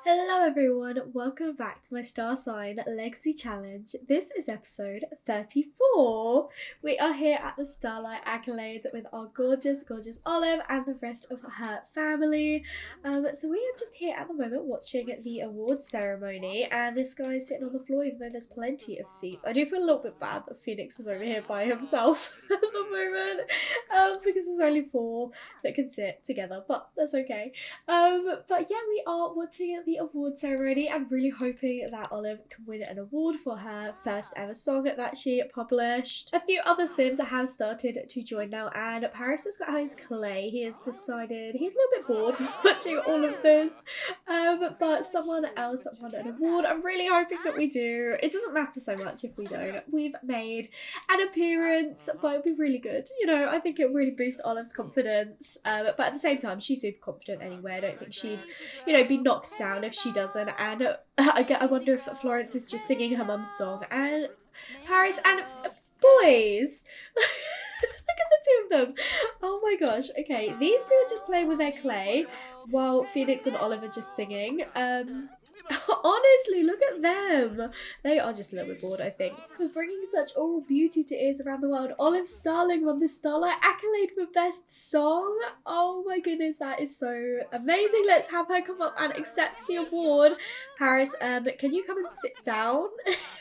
Hello everyone, welcome back to my star sign legacy challenge. This is episode 34. We are here at the Starlight accolades with our gorgeous Olive and the rest of her family. So we are just here at the moment watching the awards ceremony, and this guy is sitting on the floor even though there's plenty of seats. I do feel a little bit bad that Phoenix is over here by himself at the moment, because there's only 4 that can sit together, but that's okay. But yeah, we are watching the award ceremony and really hoping that Olive can win an award for her first ever song that she published. A few other Sims have started to join now, and Paris has got his clay. He has decided he's a little bit bored watching all of this, but someone else won an award. I'm really hoping that we do. It doesn't matter so much if we don't. We've made an appearance, but it'll be really good. You know, I think it'll really boost Olive's confidence, but at the same time, she's super confident anyway. I don't think she'd, be knocked down if she doesn't. And I wonder if Florence is just singing her mum's song, and Paris and boys. Look at the two of them. Oh my gosh. Okay, these two are just playing with their clay while Phoenix and Olive are just singing. Honestly, look at them. They are just a little bit bored, I think. For bringing such oral beauty to ears around the world, Olive Starling won the Starlight accolade for Best Song. Oh my goodness, that is so amazing. Let's have her come up and accept the award. Paris, can you come and sit down?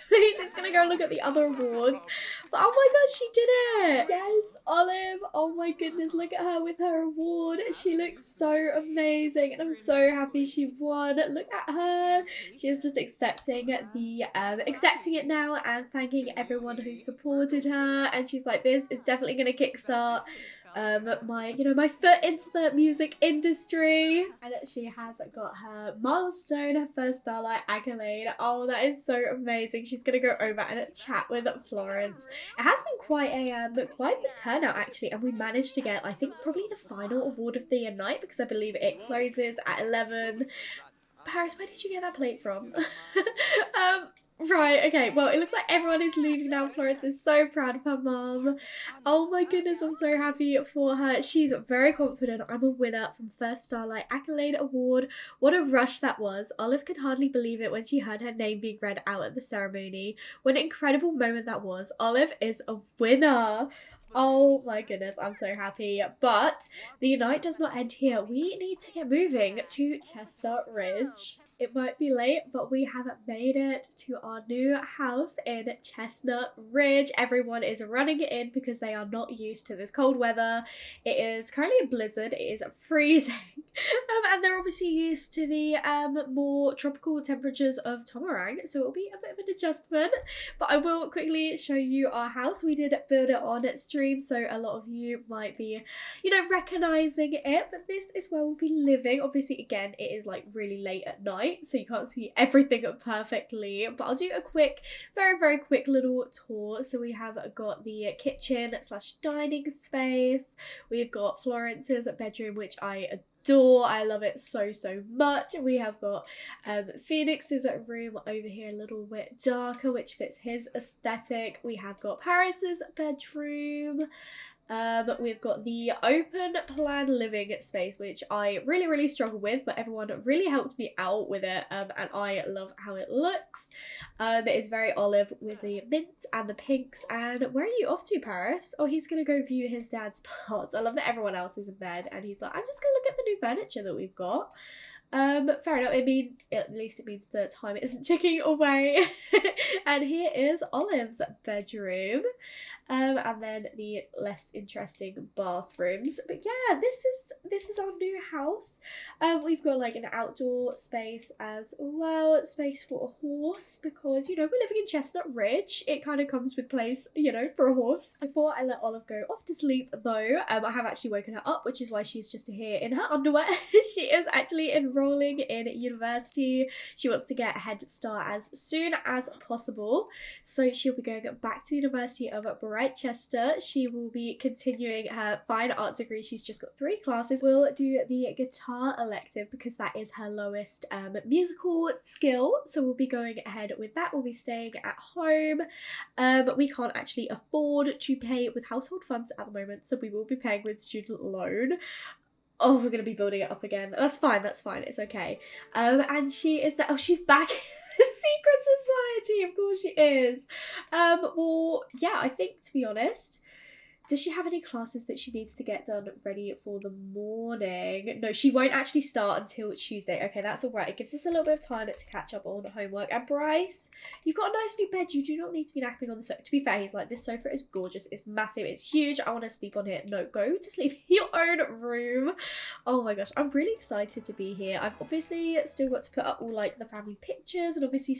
Please, it's gonna go look at the other awards. But oh my god, she did it! Yes, Olive. Oh my goodness, look at her with her award. She looks so amazing, and I'm so happy she won. Look at her. She is just accepting it now and thanking everyone who supported her. And she's like, this is definitely gonna kickstart my foot into the music industry. And she has got her milestone, her first Starlight accolade. Oh, that is so amazing. She's gonna go over and chat with Florence. It has been quite the turnout actually, and we managed to get, I think, probably the final award of the night, because I believe it closes at 11. Paris, where did you get that plate from? Right, okay, well, it looks like everyone is leaving now. Florence is so proud of her mum. Oh my goodness, I'm so happy for her. She's very confident. I'm a winner from First Starlight Accolade Award. What a rush that was. Olive could hardly believe it when she heard her name being read out at the ceremony. What an incredible moment that was. Olive is a winner. Oh my goodness, I'm so happy. But the night does not end here. We need to get moving to Chestnut Ridge. It might be late, but we have made it to our new house in Chestnut Ridge. Everyone is running in because they are not used to this cold weather. It is currently a blizzard. It is freezing. And they're obviously used to the more tropical temperatures of Tomarang, so it'll be a bit of an adjustment. But I will quickly show you our house. We did build it on stream, so a lot of you might be, recognizing it. But this is where we'll be living. Obviously, again, it is like really late at night, so you can't see everything perfectly. But I'll do a quick, very quick little tour. So we have got the kitchen / dining space. We've got Florence's bedroom, which I adore. I love it so much. We have got Phoenix's room over here a little bit darker, which fits his aesthetic. We have got Paris's bedroom. We've got the open plan living space, which I really struggle with, but everyone really helped me out with it, and I love how it looks. It is very olive with the mints and the pinks. And where are you off to, Paris? Oh, he's gonna go view his dad's pots. I love that everyone else is in bed, and he's like, I'm just gonna look at the new furniture that we've got. Fair enough. At least it means the time isn't ticking away. And here is Olive's bedroom. And then the less interesting bathrooms. But yeah, this is our new house. We've got like an outdoor space as well, space for a horse, because we're living in Chestnut Ridge. It kind of comes with place, for a horse. Before I let Olive go off to sleep though, I have actually woken her up, which is why she's just here in her underwear. She is actually enrolling in university. She wants to get a head start as soon as possible, so she'll be going back to the University of Chester. She will be continuing her fine art degree. She's just got 3 classes. We'll do the guitar elective because that is her lowest musical skill, so we'll be going ahead with that. We'll be staying at home, but we can't actually afford to pay with household funds at the moment, so we will be paying with student loan. Oh, we're gonna be building it up again. That's fine, it's okay. And she is there. Oh, she's back in the secret society, of course she is. Well, yeah, I think, to be honest, does she have any classes that she needs to get done ready for the morning? No, she won't actually start until Tuesday. Okay, that's all right. It gives us a little bit of time to catch up on homework. And Bryce, you've got a nice new bed. You do not need to be napping on the sofa. To be fair, he's like, this sofa is gorgeous. It's massive. It's huge. I want to sleep on it. No, go to sleep in your own room. Oh my gosh, I'm really excited to be here. I've obviously still got to put up all like the family pictures and obviously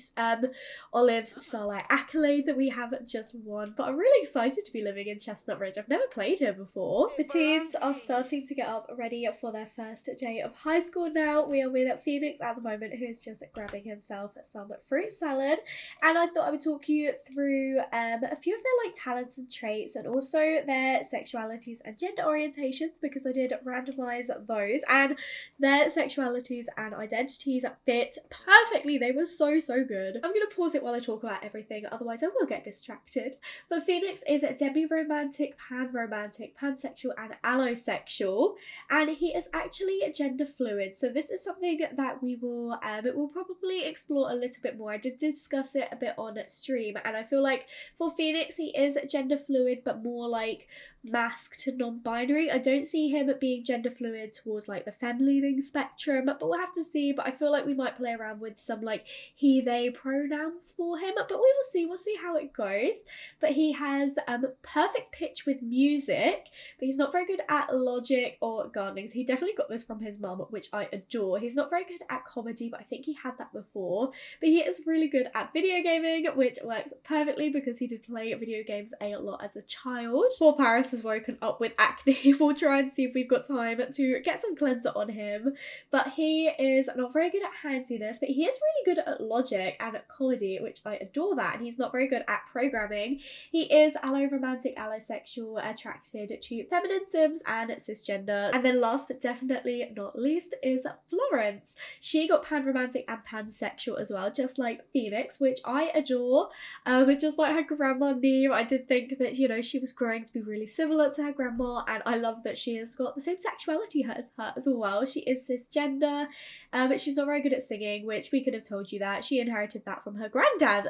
Olive's Starlight accolade that we have just won. But I'm really excited to be living in Chestnut Ridge. I've never played here before. The teens are starting to get up ready for their first day of high school now. We are with Phoenix at the moment, who is just grabbing himself some fruit salad. And I thought I would talk you through a few of their like talents and traits, and also their sexualities and gender orientations, because I did randomize those, and their sexualities and identities fit perfectly. They were so good. I'm gonna pause it while I talk about everything, otherwise I will get distracted. But Phoenix is demi-romantic, pan-romantic, pansexual and allosexual, and he is actually gender fluid. So this is something that we'll probably explore a little bit more. I did discuss it a bit on stream, and I feel like for Phoenix he is gender fluid, but more like masc to non-binary. I don't see him being gender fluid towards like the femme-leaning spectrum, but we'll have to see. But I feel like we might play around with some like he, they pronouns for him, but we will see. We'll see how it goes. But he has perfect pitch with music, but he's not very good at logic or gardening. So he definitely got this from his mum, which I adore. He's not very good at comedy, but I think he had that before. But he is really good at video gaming, which works perfectly because he did play video games a lot as a child. Poor Paris has woken up with acne. We'll try and see if we've got time to get some cleanser on him. But he is not very good at handiness, but he is really good at logic and at comedy, which I adore that. And he's not very good at programming. He is allo-romantic, allosexual, attracted to feminine sims and cisgender. And then last but definitely not least is Florence. She got pan-romantic and pansexual as well, just like Phoenix, which I adore. Just like her grandma Neve, I did think that, you know, she was growing to be really similar to her grandma, and I love that she has got the same sexuality as her as well. She is cisgender, but she's not very good at singing, which we could have told you that. She inherited that from her granddad.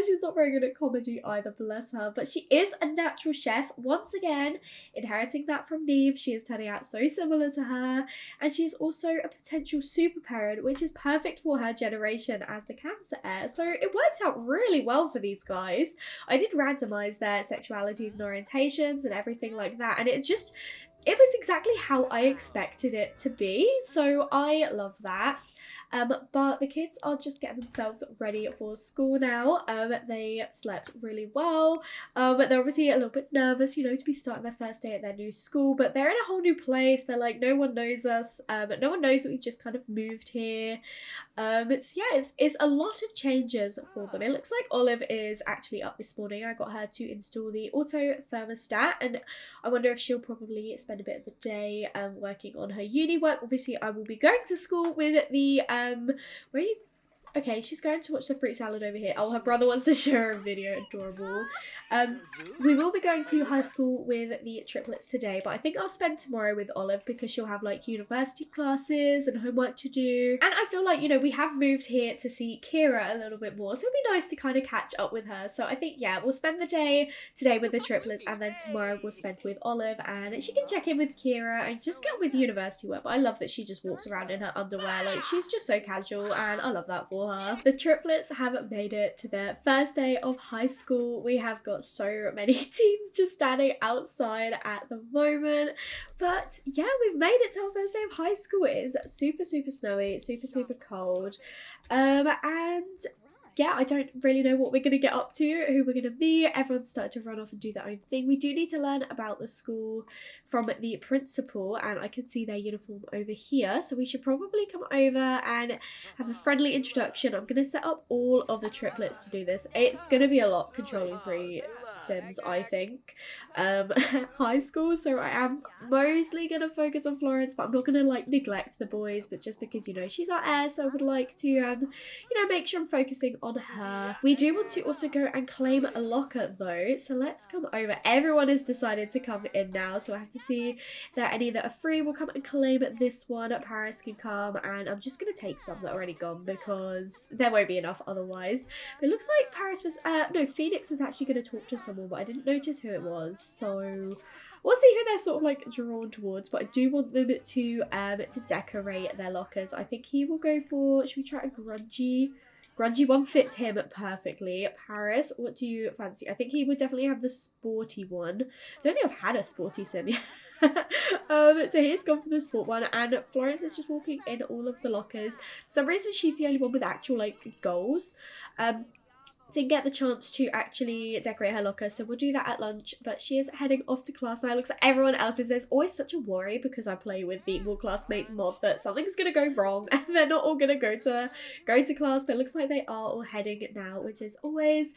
She's not very good at comedy either, bless her. But she is a natural chef, once again, inheriting that from Neve. She is turning out so similar to her. And she's also a potential super parent, which is perfect for her generation as the Cancer heir. So it worked out really well for these guys. I did randomise their sexualities and orientations and everything like that. And it was exactly how I expected it to be. So I love that. But the kids are just getting themselves ready for school now. They slept really well, but they're obviously a little bit nervous, you know, to be starting their first day at their new school. But they're in a whole new place. They're like, no one knows us. No one knows that we've just kind of moved here. It's a lot of changes for them. It looks like Olive is actually up this morning. I got her to install the auto thermostat, and I wonder if she'll probably spend a bit of the day working on her uni work. Obviously, I will be going to school with the where are you? Okay, she's going to watch the fruit salad over here. Oh, her brother wants to share a video. Adorable. We will be going to high school with the triplets today, but I think I'll spend tomorrow with Olive because she'll have like university classes and homework to do. And I feel like, you know, we have moved here to see Ciera a little bit more, so it'll be nice to kind of catch up with her. So I think, yeah, we'll spend the day today with the triplets, and then tomorrow we'll spend with Olive, and she can check in with Ciera and just get on with university work. But I love that she just walks around in her underwear. Like, she's just so casual, and I love that for her. The triplets have made it to their first day of high school. We have got so many teens just standing outside at the moment, but yeah, we've made it to our first day of high school. It is super snowy, super cold, and yeah, I don't really know what we're going to get up to, who we're going to meet. Everyone's started to run off and do their own thing. We do need to learn about the school from the principal, and I can see their uniform over here. So we should probably come over and have a friendly introduction. I'm going to set up all of the triplets to do this. It's going to be a lot controlling 3 Sims, I think. High school, so I am mostly going to focus on Florence, but I'm not going to like neglect the boys, but just because, you know, she's our heir, so I would like to, you know, make sure I'm focusing on on her. We do want to also go and claim a locker though, so let's come over. Everyone has decided to come in now, so I have to see if there are any that are free. We'll come and claim this one. Paris can come, and I'm just going to take some that are already gone because there won't be enough otherwise. But it looks like Paris was, no, Phoenix was actually going to talk to someone, but I didn't notice who it was, so we'll see who they're sort of like drawn towards. But I do want them to decorate their lockers. I think he will go for, should we try a grungy one? Fits him perfectly. Paris, what do you fancy? I think he would definitely have the sporty one. I don't think I've had a sporty sim yet. So he's gone for the sport one, and Florence is just walking in all of the lockers. For some reason she's the only one with actual like goals. Didn't get the chance to actually decorate her locker, so we'll do that at lunch. But she is heading off to class now. Looks like everyone else is. There's always such a worry because I play with the Equal Classmates mod that something's gonna go wrong and they're not all gonna go to class. But it looks like they are all heading now, which is always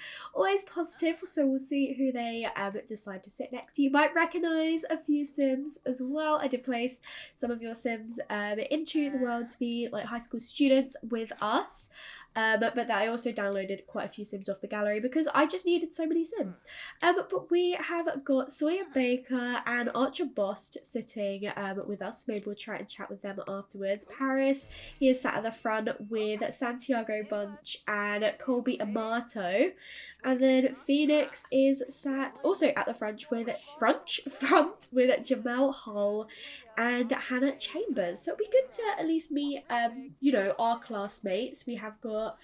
positive. So we'll see who they decide to sit next to. You might recognize a few sims as well. I did place some of your sims into the world to be like high school students with us. But that I also downloaded quite a few sims off the gallery because I just needed so many sims. But we have got Sawyer Baker and Archer Bost sitting with us. Maybe we'll try and chat with them afterwards. Paris, he is sat at the front with Santiago Bunch and Colby Amato. And then Phoenix is sat also at the front with Jamel Hull and Hannah Chambers. So it'll be good to at least meet, you know, our classmates. We have got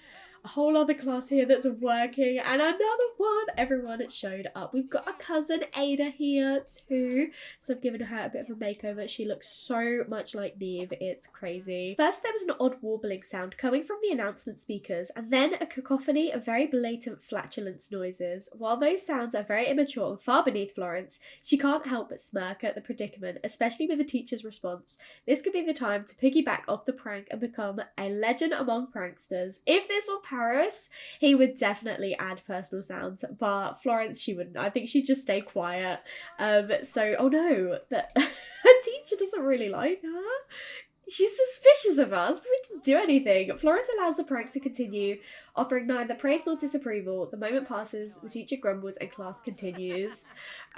a whole other class here that's working and another one. Everyone showed up. We've got a cousin Ada here too, so I've given her a bit of a makeover. She looks so much like Neve, it's crazy. First there was an odd warbling sound coming from the announcement speakers, and then a cacophony of very blatant flatulence noises. While those sounds are very immature and far beneath Florence, she can't help but smirk at the predicament, especially with the teacher's response. This could be the time to piggyback off the prank and become a legend among pranksters. If this were Paris, he would definitely add personal sounds, but Florence, she wouldn't. I think she'd just stay quiet. So, oh no, her teacher doesn't really like her. She's suspicious of us, but we didn't do anything. Florence allows the prank to continue, offering neither praise nor disapproval. The moment passes, the teacher grumbles, and class continues.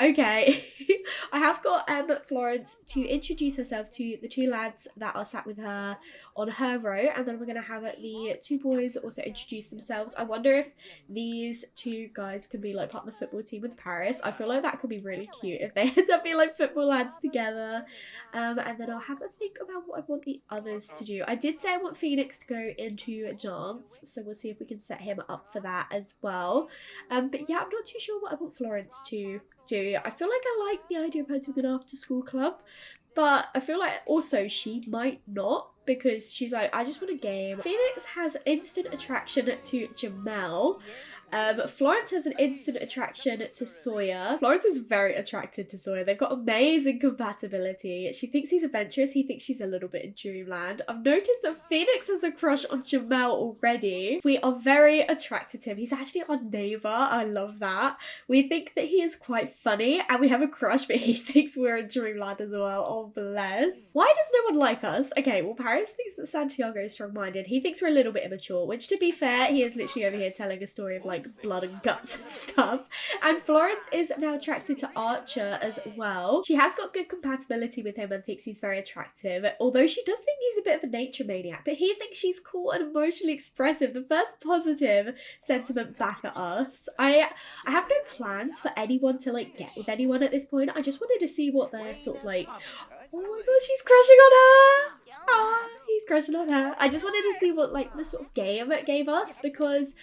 Okay, I have got Florence to introduce herself to the two lads that are sat with her on her row, and then we're going to have the two boys also introduce themselves. I wonder if these two guys can be like part of the football team with Paris. I feel like that could be really cute if they end up being like football lads together. And then I'll have a think about what I want the others to do. I did say I want Phoenix to go into a dance, so we'll see if we can set him up for that as well. But yeah, I'm not too sure what I want Florence to do. I feel like I like the idea of her doing an after school club, but I feel like also she might not, because she's like, I just want a game. Phoenix has instant attraction to Jamel. Florence has an instant attraction to Sawyer. Florence is very attracted to Sawyer. They've got amazing compatibility. She thinks he's adventurous. He thinks she's a little bit in dreamland. I've noticed that Phoenix has a crush on Jamel already. We are very attracted to him. He's actually our neighbour. I love that. We think that he is quite funny and we have a crush, but he thinks we're in dreamland as well. Oh, bless. Why does no one like us? Okay, well, Paris thinks that Santiago is strong-minded. He thinks we're a little bit immature, which, to be fair, he is literally over here telling a story of like blood and guts and stuff. And Florence is now attracted to Archer as well. She has got good compatibility with him and thinks he's very attractive, although she does think he's a bit of a nature maniac, but he thinks she's cool and emotionally expressive. The first positive sentiment back at us. I have no plans for anyone to like get with anyone at this point. I just wanted to see what they're sort of like. Oh my god, she's crushing on her! Ah, he's crushing on her. I just wanted to see what like the sort of game it gave us, because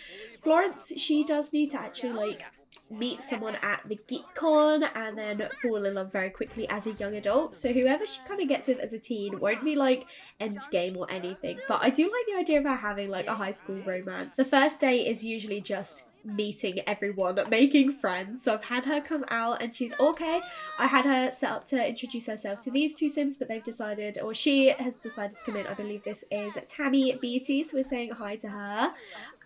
Florence, she does need to actually like meet someone at the GeekCon and then fall in love very quickly as a young adult. So whoever she kind of gets with as a teen won't be like endgame or anything. But I do like the idea of her having like a high school romance. The first day is usually just meeting everyone, making friends. So I've had her come out and she's okay. I had her set up to introduce herself to these two sims, but they've decided, or she has decided to come in. I believe this is Tammy Beatty, so we're saying hi to her.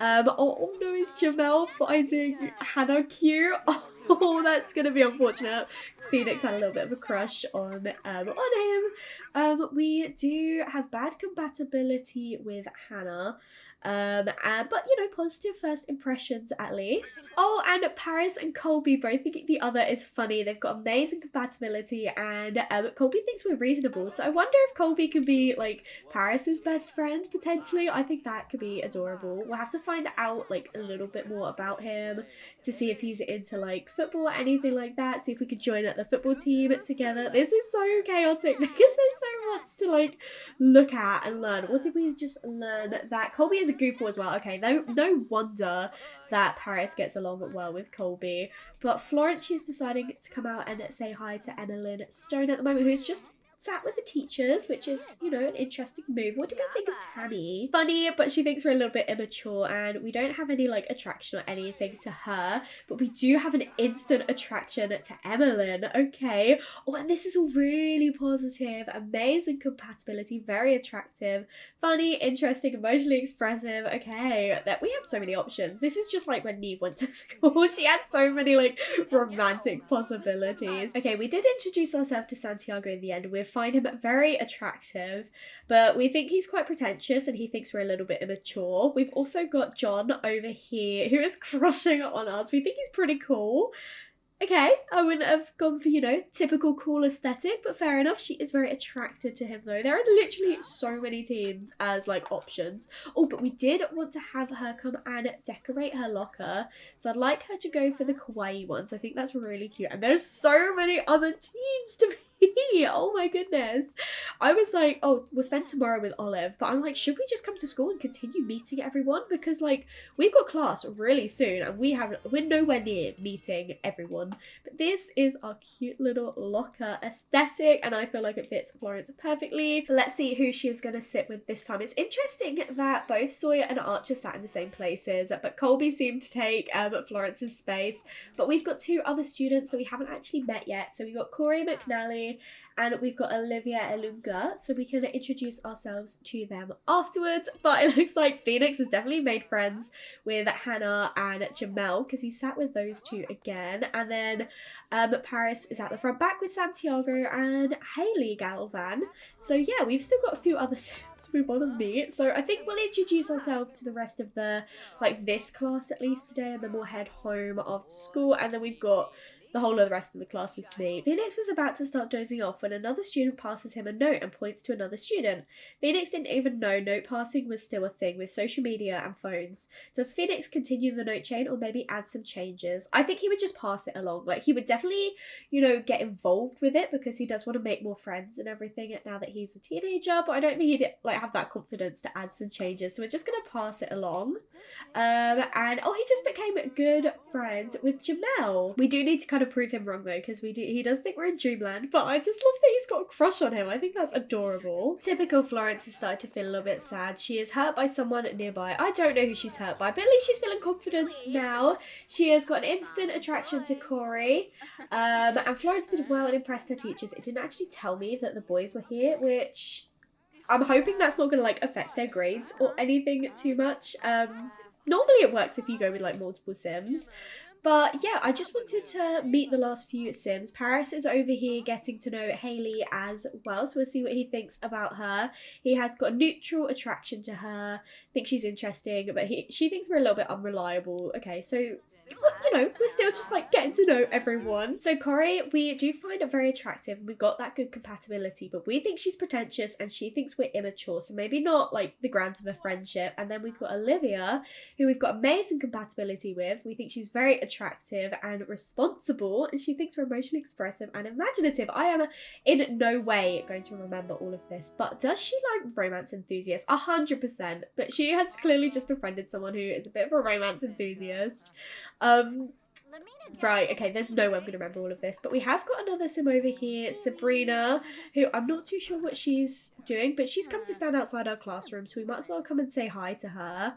Oh no, is Jamel finding Hannah cute? Oh Oh, that's gonna be unfortunate. Phoenix had a little bit of a crush on him. We do have bad compatibility with Hannah. But you know, positive first impressions at least. Oh, and Paris and Colby both think the other is funny. They've got amazing compatibility, and Colby thinks we're reasonable. So I wonder if Colby could be like Paris's best friend potentially. I think that could be adorable. We'll have to find out like a little bit more about him to see if he's into like football or anything like that. See if we could join at the football team together. This is so chaotic because there's so much to like look at and learn. What did we just learn? That Colby is a goofball as well. Okay, no wonder that Paris gets along well with Colby. But Florence, she's deciding to come out and say hi to Emmeline Stone at the moment, who's just sat with the teachers, which is, you know, an interesting move. What do we think of Tammy? Funny, but she thinks we're a little bit immature, and we don't have any like attraction or anything to her, but we do have an instant attraction to Emmeline. Okay. Oh, and this is all really positive. Amazing compatibility, very attractive, funny, interesting, emotionally expressive. Okay, that we have so many options. This is just like when Neve went to school. She had so many like romantic possibilities. Okay, we did introduce ourselves to Santiago in the end. We find him very attractive, but we think he's quite pretentious and he thinks we're a little bit immature. We've also got John over here who is crushing on us. We think he's pretty cool. Okay, I wouldn't have gone for, you know, typical cool aesthetic, but fair enough. She is very attracted to him though. There are literally so many teams as like options. Oh, but we did want to have her come and decorate her locker. So I'd like her to go for the kawaii ones. I think that's really cute. And there's so many other teens to be. Oh my goodness. I was like, oh, we'll spend tomorrow with Olive, but I'm like, should we just come to school and continue meeting everyone? Because like we've got class really soon and we're nowhere near meeting everyone. But this is our cute little locker aesthetic, and I feel like it fits Florence perfectly. Let's see who she is going to sit with this time. It's interesting that both Sawyer and Archer sat in the same places, but Colby seemed to take Florence's space. But we've got two other students that we haven't actually met yet. So we've got Corey McNally and we've got Olivia Elunga, so we can introduce ourselves to them afterwards. But it looks like Phoenix has definitely made friends with Hannah and Jamel because he sat with those two again. And then Paris is at the front back with Santiago and Hailey Galvan. So yeah, we've still got a few other sims we want to meet. So I think we'll introduce ourselves to the rest of the, like this class at least today, and then we'll head home after school. And then we've got the whole of the rest of the classes to meet. Phoenix was about to start dozing off when another student passes him a note and points to another student. Phoenix didn't even know note passing was still a thing with social media and phones. Does Phoenix continue the note chain or maybe add some changes? I think he would just pass it along. Like, he would definitely, you know, get involved with it because he does want to make more friends and everything now that he's a teenager, but I don't think he'd like have that confidence to add some changes, so we're just going to pass it along. And oh, he just became good friends with Jamel. We do need to kind of prove him wrong though, because he does think we're in dreamland, but I just love that he's got a crush on him. I think that's adorable. Typical Florence has started to feel a little bit sad. She is hurt by someone nearby. I don't know who she's hurt by, but at least she's feeling confident now. She has got an instant attraction to Corey, and Florence did well and impressed her teachers. It didn't actually tell me that the boys were here, which I'm hoping that's not going to like affect their grades or anything too much. Normally it works if you go with like multiple sims. But yeah, I just wanted to meet the last few sims. Paris is over here getting to know Hailey as well, so we'll see what he thinks about her. He has got a neutral attraction to her, thinks she's interesting, but she thinks we're a little bit unreliable. Okay, so you know, we're still just like getting to know everyone. So Corey, we do find it very attractive. We've got that good compatibility, but we think she's pretentious and she thinks we're immature, so maybe not like the grounds of a friendship. And then we've got Olivia, who we've got amazing compatibility with. We think she's very attractive and responsible, and she thinks we're emotionally expressive and imaginative. I am in no way going to remember all of this, but does she like romance enthusiasts? 100%, but she has clearly just befriended someone who is a bit of a romance enthusiast. Right, okay, there's no way I'm going to remember all of this, but we have got another sim over here, Sabrina, who I'm not too sure what she's doing, but she's come to stand outside our classroom, so we might as well come and say hi to her.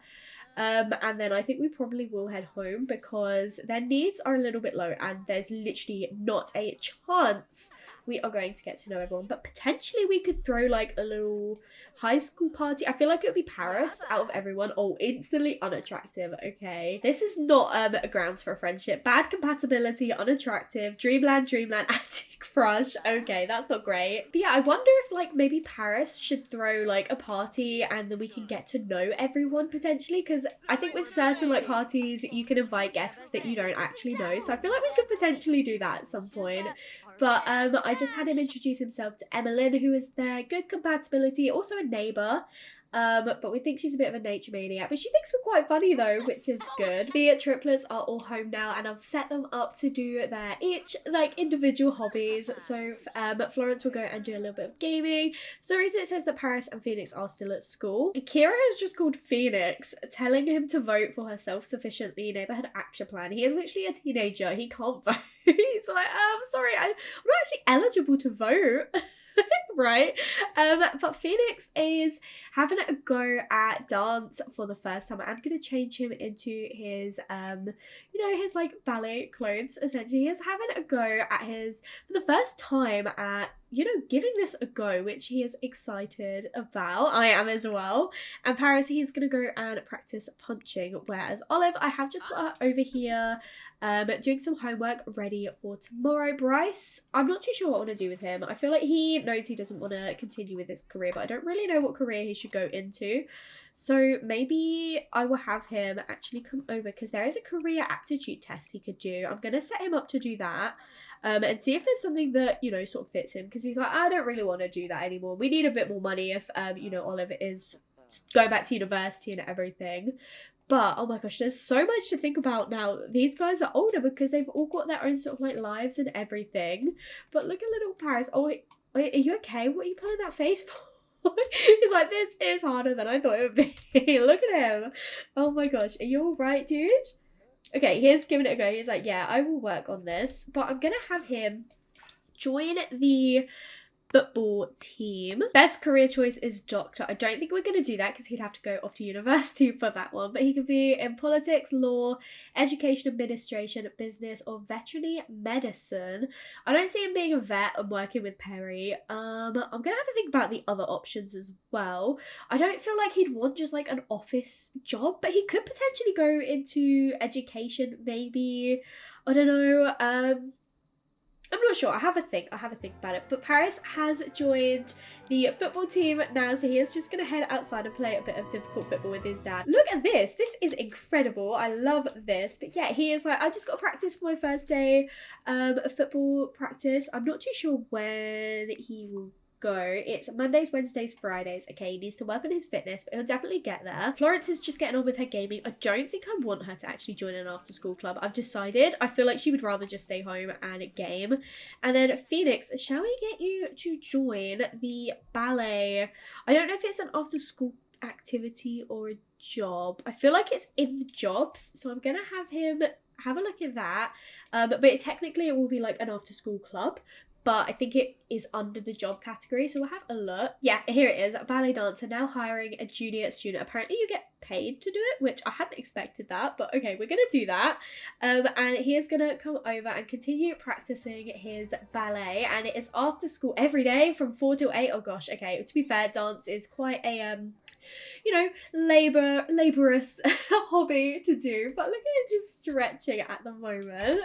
And then I think we probably will head home because their needs are a little bit low and there's literally not a chance we are going to get to know everyone. But potentially we could throw like a little high school party. I feel like it would be Paris out of everyone. Oh, instantly unattractive. Okay, this is not a grounds for a friendship. Bad compatibility, unattractive, dreamland, antique crush. Okay, that's not great. But yeah, I wonder if like maybe Paris should throw like a party and then we can get to know everyone potentially, because I think with certain like parties you can invite guests that you don't actually know, so I feel like we could potentially do that at some point. But I just had him introduce himself to Emmeline, who is there. Good compatibility, also a neighbour. But we think she's a bit of a nature maniac. But she thinks we're quite funny though, which is good. The triplets are all home now, and I've set them up to do their each like individual hobbies. So Florence will go and do a little bit of gaming. For some reason it says that Paris and Phoenix are still at school. Ciera has just called Phoenix, telling him to vote for her self-sufficiently neighborhood action plan. He is literally a teenager. He can't vote. He's like, I'm sorry, I'm not actually eligible to vote. Right? But Phoenix is having a go at dance for the first time. I'm gonna change him into his his like ballet clothes essentially. He is having a go at his, for the first time, at giving this a go, which he is excited about. I am as well. And Paris, he's gonna go and practice punching, whereas Olive, I have just got her over here doing some homework ready for tomorrow. Bryce, I'm not too sure what I want to do with him. I feel like he knows he doesn't want to continue with his career, but I don't really know what career he should go into. So maybe I will have him actually come over, because there is a career aptitude test he could do. I'm going to set him up to do that and see if there's something that, sort of fits him, because he's like, I don't really want to do that anymore. We need a bit more money if, Olive is going back to university and everything. But, oh my gosh, there's so much to think about now. These guys are older because they've all got their own sort of like lives and everything. But look at little Paris. Oh, wait, are you okay? What are you pulling that face for? He's like, this is harder than I thought it would be. Look at him. Oh my gosh, are you all right, dude? Okay, here's giving it a go. He's like, yeah, I will work on this. But I'm going to have him join the football team. Best career choice is doctor. I don't think we're going to do that because he'd have to go off to university for that one, but he could be in politics, law, education administration, business, or veterinary medicine. I don't see him being a vet and working with Perry. I'm gonna have to think about the other options as well. I don't feel like he'd want just like an office job, but he could potentially go into education maybe. I don't know. I'm not sure. I have a think about it. But Paris has joined the football team now, so he is just going to head outside and play a bit of difficult football with his dad. Look at this. This is incredible. I love this. But yeah, he is like, I just got to practice for my first day of football practice. I'm not too sure when he will go. It's Mondays, Wednesdays, Fridays. Okay, he needs to work on his fitness, but he'll definitely get there. Florence is just getting on with her gaming. I don't think I want her to actually join an after school club. I've decided. I feel like she would rather just stay home and game. And then Phoenix, shall we get you to join the ballet? I don't know if it's an after school activity or a job. I feel like it's in the jobs, so I'm gonna have him have a look at that. But technically it will be like an after school club. But I think it is under the job category, so we'll have a look. Yeah, here it is. A ballet dancer now hiring a junior student. Apparently you get paid to do it, which I hadn't expected that, but okay, we're going to do that. And he is going to come over and continue practicing his ballet, and it is after school every day from 4 till 8. Oh gosh, okay, to be fair, dance is quite a laborious hobby to do, but look at him just stretching at the moment.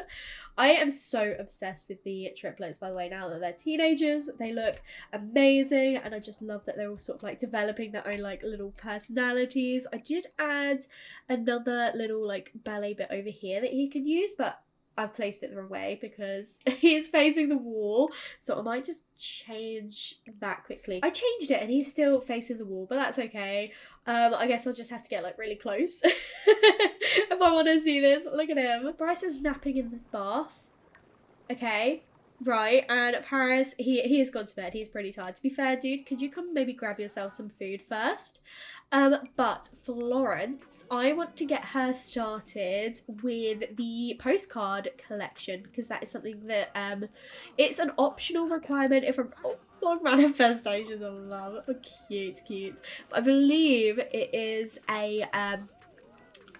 I am so obsessed with the triplets, by the way, now that they're teenagers. They look amazing, and I just love that they're all sort of like developing their own like little personalities. I did add another little like ballet bit over here that he can use, but I've placed it the wrong way because he is facing the wall, so I might just change that quickly. I changed it and he's still facing the wall, but that's okay. I guess I'll just have to get like really close if I want to see this. Look at him. Bryce is napping in the bath. Okay, right, and Paris, he has gone to bed. He's pretty tired. To be fair, dude, could you come maybe grab yourself some food first? But Florence, I want to get her started with the postcard collection, because that is something that it's an optional requirement if I'm long manifestations of love. Oh, cute. But I believe it is a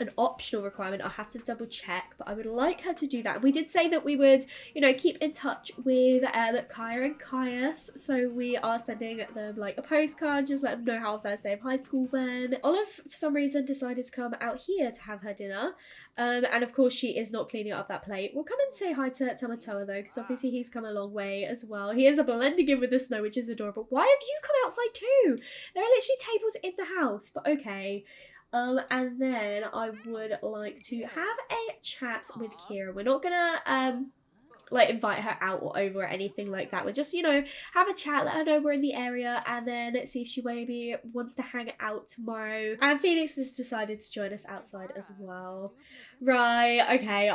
an optional requirement. I'll have to double check, but I would like her to do that. We did say that we would, you know, keep in touch with Kaya and Caius, so we are sending them like a postcard, just let them know how our first day of high school went. Olive, for some reason, decided to come out here to have her dinner, and of course she is not cleaning up that plate. We'll come and say hi to Tamatoa though, because obviously he's come a long way as well. He is blending in with the snow, which is adorable. Why have you come outside too? There are literally tables in the house, but okay. And then I would like to have a chat with Ciera. We're not gonna like invite her out or over or anything like that. We're just, you know, have a chat, let her know we're in the area, and then see if she maybe wants to hang out tomorrow. And Phoenix has decided to join us outside as well. Right, okay,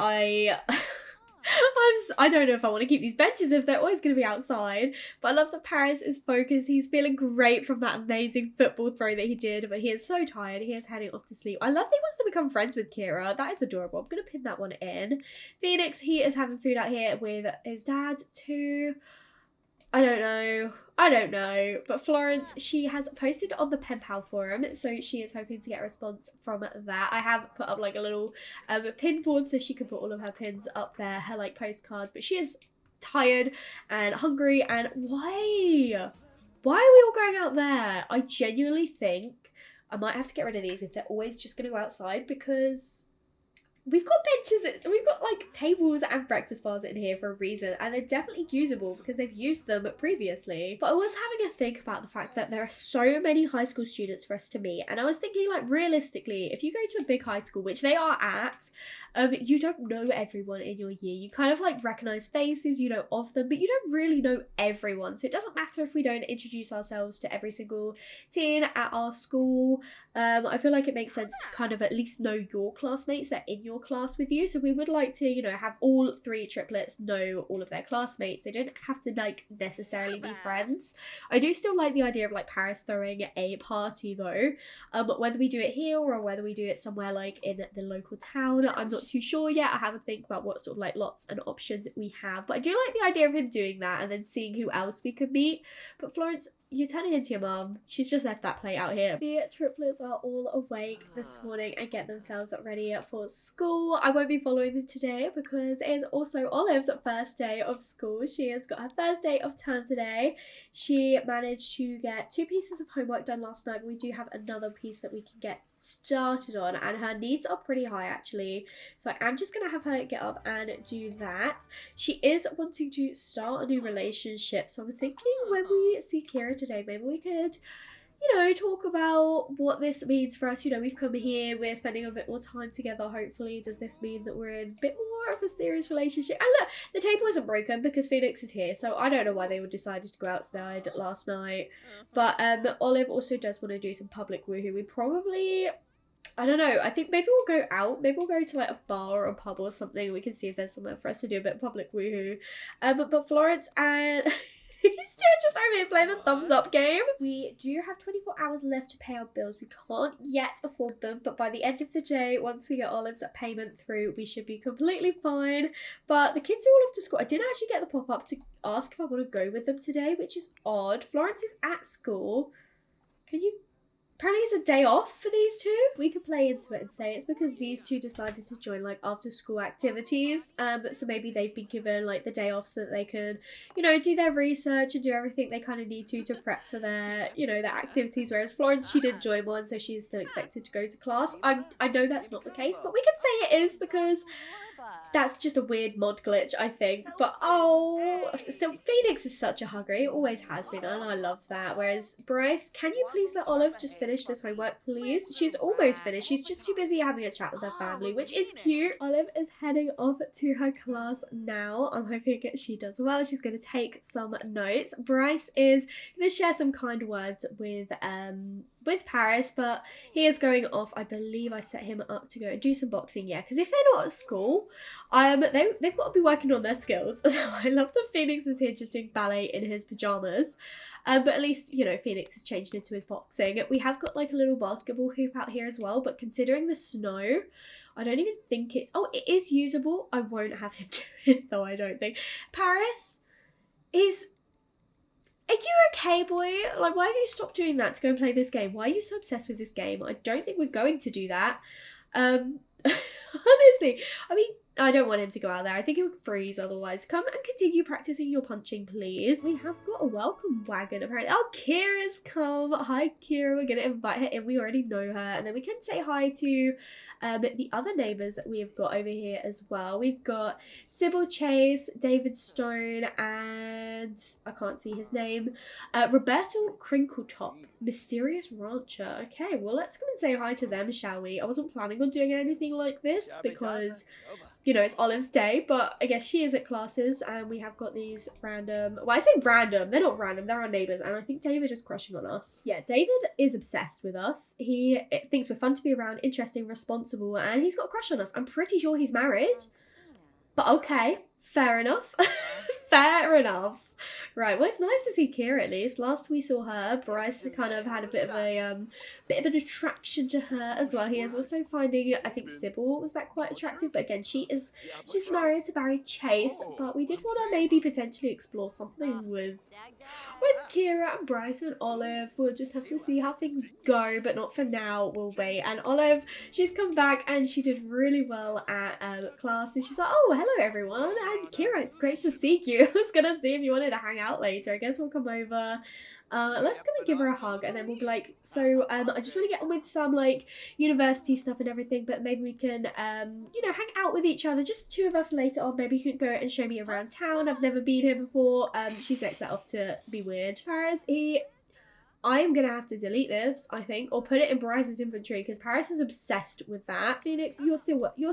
I don't know if I want to keep these benches if they're always going to be outside, but I love that Paris is focused. He's feeling great from that amazing football throw that he did, but he is so tired. He is heading off to sleep. I love that he wants to become friends with Ciera. That is adorable. I'm going to pin that one in. Phoenix, he is having food out here with his dad too. I don't know. But Florence, she has posted on the Pen Pal forum, so she is hoping to get a response from that. I have put up like a little pin board so she can put all of her pins up there, her like postcards, but she is tired and hungry. And why are we all going out there? I genuinely think I might have to get rid of these if they're always just going to go outside, because we've got benches, we've got like tables and breakfast bars in here for a reason, and they're definitely usable because they've used them previously. But I was having a think about the fact that there are so many high school students for us to meet, and I was thinking, like, realistically, if you go to a big high school, which they are at, you don't know everyone in your year. You kind of like recognize faces, you know of them, but you don't really know everyone. So it doesn't matter if we don't introduce ourselves to every single teen at our school. I feel like it makes sense to kind of at least know your classmates that are in your class with you. So we would like to, you know, have all 3 triplets know all of their classmates. They don't have to like necessarily be friends. I do still like the idea of like Paris throwing a party though, but whether we do it here or whether we do it somewhere like in the local town, I'm not too sure yet. I haven't think about what sort of like lots and options we have, but I do like the idea of him doing that and then seeing who else we could meet. But Florence, you're turning into your mum. She's just left that plate out here. The triplets are all awake this morning and get themselves ready for school. I won't be following them today because it is also Olive's first day of school. She has got her first day of term today. She managed to get 2 pieces of homework done last night, but we do have another piece that we can get started on, and her needs are pretty high actually, so I am just gonna have her get up and do that. She is wanting to start a new relationship, so I'm thinking when we see Ciera today, maybe we could, you know, talk about what this means for us. You know, we've come here, we're spending a bit more time together. Hopefully, does this mean that we're in a bit more of a serious relationship? And look, the table isn't broken because Phoenix is here, so I don't know why they would decided to go outside last night. But Olive also does want to do some public woohoo. We probably, I don't know, I think maybe we'll go out. Maybe we'll go to like a bar or a pub or something. We can see if there's somewhere for us to do a bit of public woohoo. But Florence and he's just over here playing the thumbs up game. We do have 24 hours left to pay our bills. We can't yet afford them, but by the end of the day, once we get Olive's payment through, we should be completely fine. But the kids are all off to school. I didn't actually get the pop-up to ask if I want to go with them today, which is odd. Florence is at school. Can you... Apparently it's a day off for these 2. We could play into it and say it's because these 2 decided to join like after school activities. So maybe they've been given like the day off so that they can, you know, do their research and do everything they kind of need to prep for their, you know, their activities. Whereas Florence, she didn't join one, so she's still expected to go to class. I know that's not the case, but we can say it is because that's just a weird mod glitch, I think. But oh, still, Phoenix is such a hugger. He always has been, and I love that. Whereas Bryce, can you please let Olive just finish this homework, please? She's almost finished. She's just too busy having a chat with her family, which is cute. Olive is heading off to her class now. I'm hoping she does well. She's going to take some notes. Bryce is going to share some kind words with Paris, but he is going off. I believe I set him up to go and do some boxing, yeah, because if they're not at school, they've got to be working on their skills. So I love that Phoenix is here just doing ballet in his pajamas, but at least, you know, Phoenix has changed into his boxing. We have got like a little basketball hoop out here as well, but considering the snow, I don't even think it is usable. I won't have him do it though, I don't think. Paris is... Are you okay, boy? Like, why have you stopped doing that to go and play this game? Why are you so obsessed with this game? I don't think we're going to do that. Honestly, I mean, I don't want him to go out there. I think he would freeze otherwise. Come and continue practicing your punching, please. We have got a welcome wagon, apparently. Oh, Ciera's come. Hi, Ciera. We're going to invite her in. We already know her. And then we can say hi to the other neighbours that we have got over here as well. We've got Sybil Chase, David Stone, and I can't see his name. Roberto Crinkletop, Mysterious Rancher. Okay, well, let's come and say hi to them, shall we? I wasn't planning on doing anything like this because, you know, it's Olive's day, but I guess she is at classes, and we have got these random, well, I say random, they're not random, they're our neighbours, and I think David is crushing on us. Yeah, David is obsessed with us. He thinks we're fun to be around, interesting, responsible, and he's got a crush on us. I'm pretty sure he's married, but okay, fair enough. Fair enough. Right, well, it's nice to see Ciera at least. Last we saw her, Bryce had kind of had a bit of an attraction to her as well. He is also finding, I think Sybil was that quite attractive, but again, she's married to Barry Chase. But we did want to maybe potentially explore something with Ciera and Bryce and Olive. We'll just have to see how things go, but not for now. We'll wait. And Olive, she's come back and she did really well at class. And she's like, oh, hello everyone. And Ciera, it's great to see you. I was gonna see if you wanted to hang out later. I guess we'll come over. Let's gonna give her a hug, and then we'll be like, so I just want to get on with some like university stuff and everything, but maybe we can you know, hang out with each other, just the two of us later on. Maybe you can go and show me around town. I've never been here before. She takes that off to be weird. Paris, I am going to have to delete this, I think, or put it in Bryce's inventory, because Paris is obsessed with that. Phoenix, you're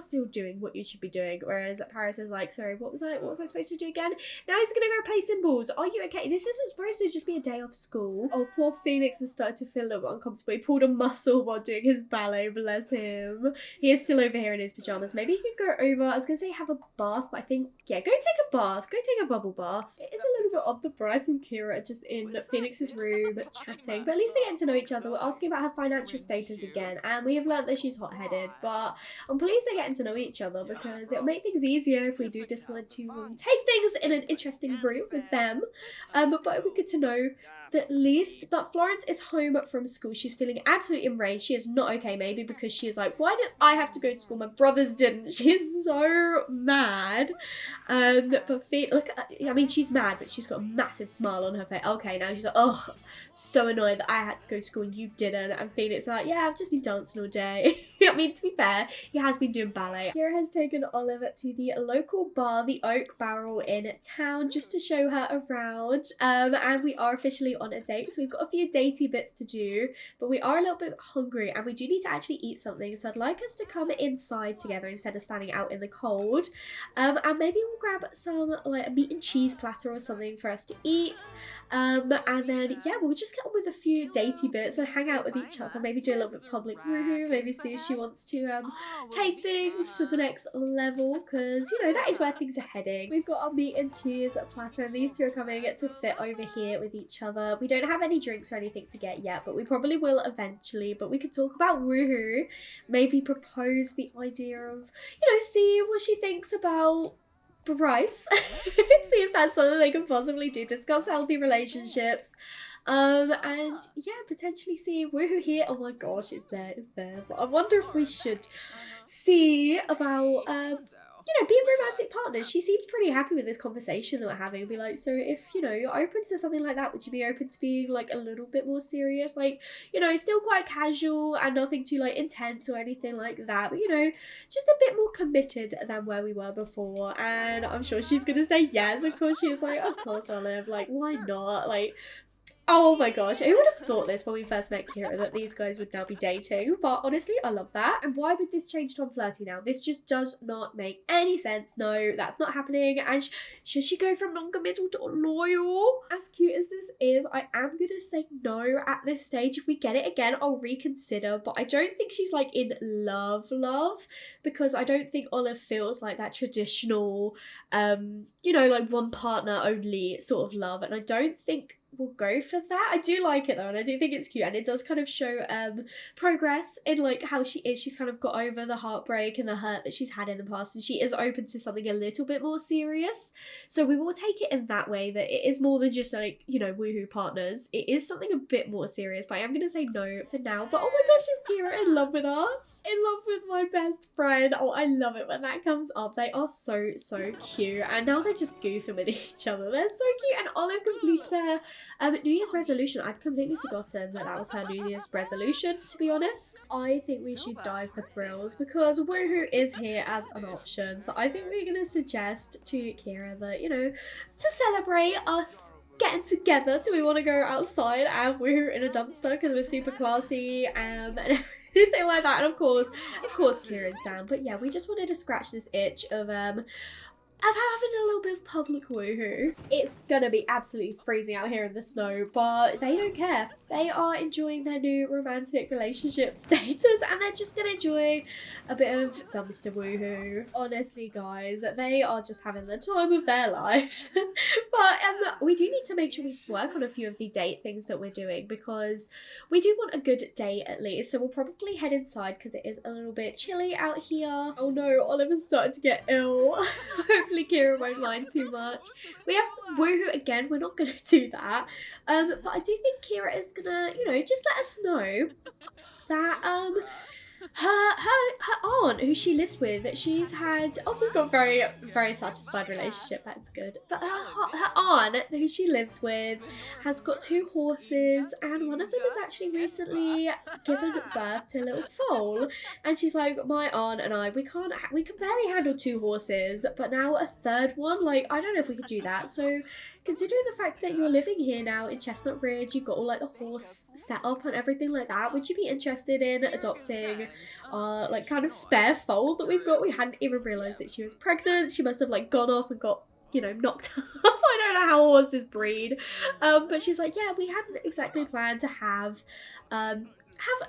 still doing what you should be doing, whereas Paris is like, sorry, what was I supposed to do again? Now he's going to go play symbols. Are you okay? This isn't supposed to just be a day off school. Oh, poor Phoenix has started to feel a little uncomfortable. He pulled a muscle while doing his ballet, bless him. He is still over here in his pajamas. Maybe he could go over, I was going to say have a bath, but I think, yeah, go take a bath. Go take a bubble bath. It is a little bit odd that Bryce and Ciera are just in Phoenix's room chatting. But at least they're getting to know each other. We're asking about her financial status again, and we have learnt that she's hot-headed, but I'm pleased they're getting to know each other, because it'll make things easier if we do decide to take things in an interesting route with them. But it would be good to know at least. But Florence is home from school. She's feeling absolutely enraged. She is not okay, maybe because she is like, why did I have to go to school? My brothers didn't. She is so mad. But look at, I mean, she's mad, but she's got a massive smile on her face. Okay, now she's like, oh, so annoyed that I had to go to school and you didn't. And Phoenix is like, yeah, I've just been dancing all day. I mean, to be fair, he has been doing ballet. Ciera has taken Olive to the local bar, the Oak Barrel in town, just to show her around. And we are officially on a date, so we've got a few datey bits to do, but we are a little bit hungry and we do need to actually eat something, so I'd like us to come inside together instead of standing out in the cold. And maybe we'll grab some like a meat and cheese platter or something for us to eat. And then yeah, we'll just get on with a few datey bits and hang out with each other, maybe do a little bit of public woohoo, maybe see if she wants to take things to the next level, because you know that is where things are heading. We've got our meat and cheese platter, and these two are coming to sit over here with each other. We don't have any drinks or anything to get yet, but we probably will eventually. But we could talk about woohoo, maybe propose the idea of, you know, see what she thinks about Bryce. See if that's something they can possibly do. Discuss healthy relationships. And yeah, potentially see woohoo here. Oh my gosh, it's there. But I wonder if we should see about you know, being romantic partners. She seems pretty happy with this conversation that we're having. Be like, so if, you know, you're open to something like that, would you be open to being like a little bit more serious? Like, you know, still quite casual and nothing too like intense or anything like that, but you know, just a bit more committed than where we were before. And I'm sure she's gonna say yes. Of course she is, like, of course, Olive, like, why not? Like, oh my gosh, who would have thought this when we first met Ciera, that these guys would now be dating? But honestly, I love that. And why would this change Tom flirty now? This just does not make any sense. No, that's not happening. And should she go from non-committal to loyal? As cute as this is, I am gonna say no at this stage. If we get it again, I'll reconsider. But I don't think she's like in love, because I don't think Olive feels like that traditional, you know, like one partner only sort of love. And I don't think we'll go for that. I do like it though, and I do think it's cute, and it does kind of show progress in like how she is. She's kind of got over the heartbreak and the hurt that she's had in the past, and she is open to something a little bit more serious. So we will take it in that way, that it is more than just like, you know, woohoo partners. It is something a bit more serious, but I am gonna say no for now. But oh my gosh, is Ciera in love with us? In love with my best friend. Oh, I love it when that comes up. They are so cute, and now they're just goofing with each other. They're so cute. And Olive completed her New Year's resolution. I'd completely forgotten that was her New Year's resolution, to be honest. I think we should dive for thrills because woohoo is here as an option. So I think we're going to suggest to Ciera that, you know, to celebrate us getting together, do we want to go outside and woohoo in a dumpster because we're super classy and anything like that? And of course Ciera's down. But yeah, we just wanted to scratch this itch of having a little bit of public woohoo. It's gonna be absolutely freezing out here in the snow, but they don't care. They are enjoying their new romantic relationship status, and they're just gonna enjoy a bit of dumpster woohoo. Honestly, guys, they are just having the time of their lives. But we do need to make sure we work on a few of the date things that we're doing, because we do want a good date at least. So we'll probably head inside because it is a little bit chilly out here. Oh no, Oliver's starting to get ill. Hopefully Ciera won't mind too much. We have woohoo again. We're not gonna do that. But I do think Ciera is gonna, you know, just let us know that her aunt, who she lives with, she's had, oh, we've got very satisfied relationship, that's good. But her aunt, who she lives with, has got 2 horses, and one of them has actually recently given birth to a little foal. And she's like, my aunt and I, we can barely handle 2 horses, but now a 3rd one, like, I don't know if we could do that. So considering the fact that you're living here now in Chestnut Ridge, you've got all like the horse setup and everything like that, would you be interested in adopting like kind of spare foal that we've got? We hadn't even realised that she was pregnant. She must have like gone off and got, you know, knocked up. I don't know how horses breed. But she's like, yeah, we hadn't exactly planned to have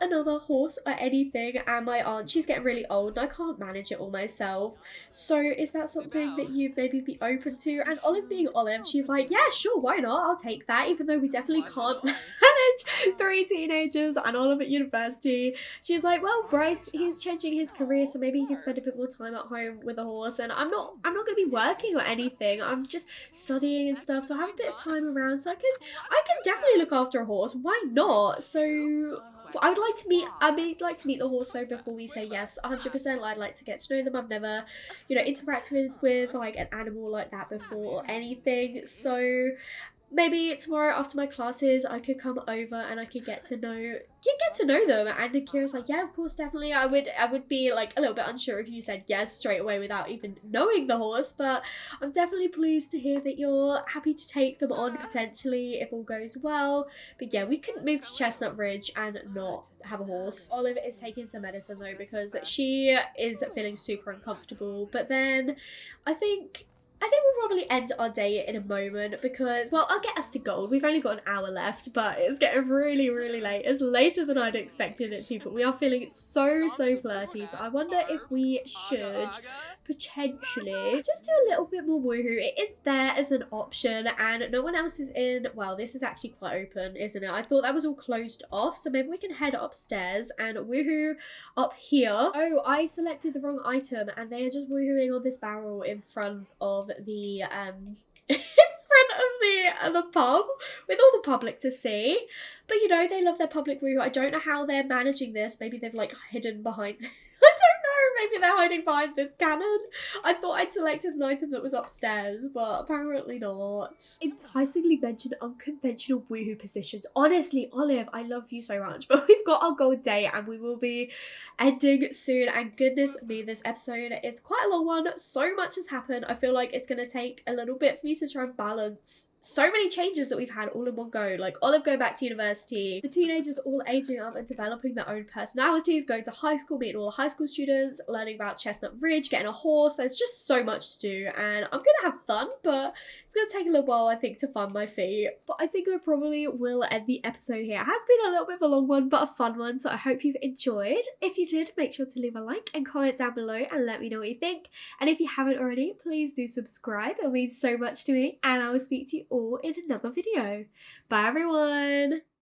another horse or anything, and my aunt, she's getting really old and I can't manage it all myself. So is that something that you'd maybe be open to? And Olive being Olive, she's like, yeah, sure, why not? I'll take that, even though we definitely can't manage 3 teenagers and Olive at university. She's like, well, Bryce, he's changing his career, so maybe he can spend a bit more time at home with a horse, and I'm not going to be working or anything. I'm just studying and stuff, so I have a bit of time around, so I can definitely look after a horse. Why not? So I'd like to meet the horse though before we say yes 100%. I'd like to get to know them. I've never, you know, interacted with like an animal like that before or anything. So maybe tomorrow after my classes I could come over and I could get to know them. And Ciera's like, yeah, of course, definitely. I would be like a little bit unsure if you said yes straight away without even knowing the horse, but I'm definitely pleased to hear that you're happy to take them on potentially if all goes well. But yeah, we couldn't move to Chestnut Ridge and not have a horse. Olive is taking some medicine though because she is feeling super uncomfortable, but then I think we'll probably end our day in a moment because, well, I'll get us to gold. We've only got an hour left, but it's getting really late. It's later than I'd expected it to, but we are feeling so flirty. So I wonder if we should potentially just do a little bit more woohoo. It is there as an option and no one else is in. Well, this is actually quite open, isn't it? I thought that was all closed off, so maybe we can head upstairs and woohoo up here. Oh, I selected the wrong item and they are just woohooing on this barrel in front of the in front of the pub with all the public to see. But you know, they love their public woohoo. I don't know how they're managing this. Maybe they've like hidden behind I don't know, maybe they're hiding behind this cannon. I thought I'd selected an item that was upstairs, but apparently not. Enticingly mentioned unconventional woohoo positions. Honestly, Olive, I love you so much, but we've got our gold day and we will be ending soon. And goodness me, this episode is quite a long one. So much has happened. I feel like it's going to take a little bit for me to try and balance so many changes that we've had all in one go. Like Olive going back to university, the teenagers all aging up and developing their own personalities, going to high school, meeting all the high school students, learning about Chestnut Ridge, getting a horse. There's just so much to do, and I'm gonna have fun, but it's gonna take a little while, I think, to find my feet. But I think I probably will end the episode here. It has been a little bit of a long one, but a fun one, so I hope you've enjoyed. If you did, make sure to leave a like and comment down below and let me know what you think. And if you haven't already, please do subscribe. It means so much to me, and I will speak to you all in another video. Bye everyone!